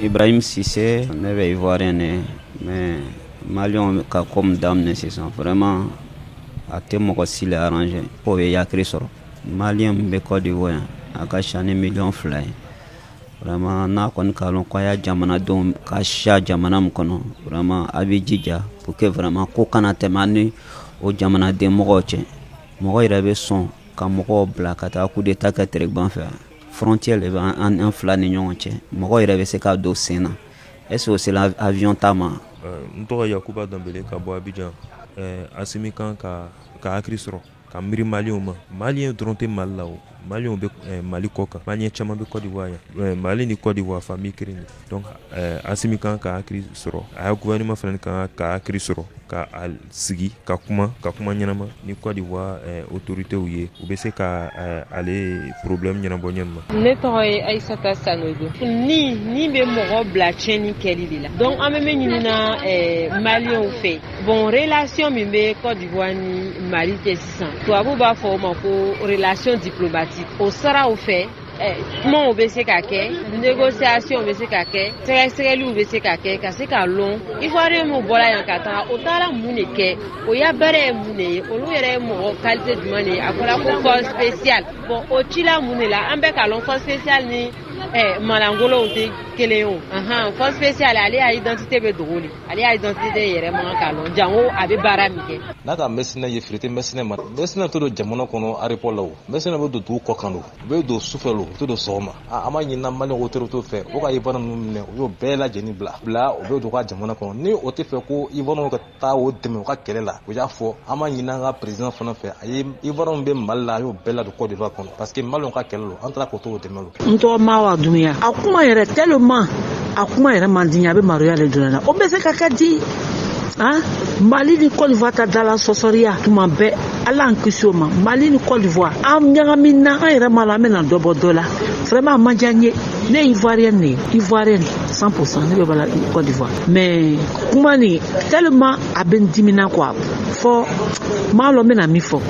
Ibrahim Cissé, ne bɛ Ivoirien de mais Maliens ka comme daminɛ sisan vraiment a tɛ mɔgɔ si le arranger k'o bɛ yakiri sɔrɔ. Malien min bɛ Côte d'Ivoire yan a ka ca ni 2 millions ye. Vraiment n'a kɔni ka lɔn k'a y'a jamanadenw ka siya jamana min kɔnɔ vraiment a bɛ jija pour que vraiment ko kana tɛmɛ an ni o jamanaden mɔgɔw cɛ. Mɔgɔ yɛrɛ bɛ sɔn ka mɔgɔw bila ka taa coup d'état kɛ Terekban fɛ. Frontière de bɛ an fila ni ɲɔgɔn cɛ. Mɔgɔ yɛrɛ bɛ se ka don sen na. Est-ce que c'est l'avion ta ma? N tɔgɔ Yakuba Dambele ka bɔ Abidjan. Asimi kan ka hakili sɔrɔ ka miiri Malien ma. Malien dɔrɔn tɛ Mali la o. Malien bɛ Mali kɔ kan. Malien caman bɛ Côte d'Ivoire yan. Mali ni Côte d'Ivoire famille kelen de. Donc Asimi kan ka hakili sɔrɔ. A y'a gouvernement fana kan ka hakili sɔrɔ ka a sigi ka kuma ɲɛnama ni Côte d'Ivoire autorités ye. U bɛ se ka ale problème ɲɛnabɔ ɲɛma. Ne tɔgɔ ye Aïssata Sanogo. Ni bɛ mɔgɔ bila tiɲɛni kɛli de la. Donc an bɛ min ɲinina Maliens fɛ. Bon relation min bɛ Côte d'Ivoire ni Mali cɛ sisan. Tubabu b'a fɔ o ma ko relation diplomatique. O saraw fɛ kumaw bɛ se ka kɛ, négociation bɛ se ka kɛ, sɛgɛsɛgɛliw bɛ se ka kɛ, ka se ka lɔn Ivoirien mu bɔra yan ka taga o taara mun de kɛ, o ya bɛrɛ ye mun de ye, olu yɛrɛ ye mɔgɔ qualité jumɛn de ye, a fɔra ko corps spécial. Bon o cila mun de la an bɛ ka lɔn corps spécial ni malangolow tɛ kelen ye o. Corps spécial ale y'a identité bɛ dogo de, ale y'a identité yɛrɛ man ka lɔn jango a bɛ baara min kɛ. N'a ka mercenaire ye firi tɛ mercenaire ma. Mercenaire tɛ don jamana kɔnɔ aéroport la o. Mercenaire bɛ don dugu kɔ kan o. U bɛ don sufɛ o, u tɛ don sɔgɔma. An b'a ɲinina Malien autorité fɛ o ka Ivoirien ninnu minɛ u y'o bɛɛ lajɛlen bila o bɛ don u ka jamana kɔnɔ. Ni o tɛ fɛ ko Ivoirien ka taa o dɛmɛ u ka kɛlɛ la u y'a fɔ an b'a ɲinina an ka président fana fɛ a ye Ivoirien bɛ Mali la a y'o bɛɛ ladon Côte d'Ivoire kɔnɔ parce que Malien ka kɛlɛ lo an taara k'o to o dɛmɛ lo. N tɔgɔ Mawa Dunuya. A kuma yɛrɛ tellement a kuma yɛrɛ man di n ye a bɛ maloya de dɔrɔn na o bɛ se ka kɛ di. Mali ni Côte d'Ivoire ta dala sɔsɔriya tuma bɛɛ ala an kisi o ma. Mali ni Côte d'Ivoire an ɲagamina an yɛrɛ ma la an bɛna dɔ bɔ dɔ la vraiment a man diya n ye. Ne ye Ivoirienne de ye, Ivoirienne 100% ne bɛ bala Côte d'Ivoire mais kuma nin tellement a bɛ n dimina quoi fɔ maa lɔ n bɛna min fɔ.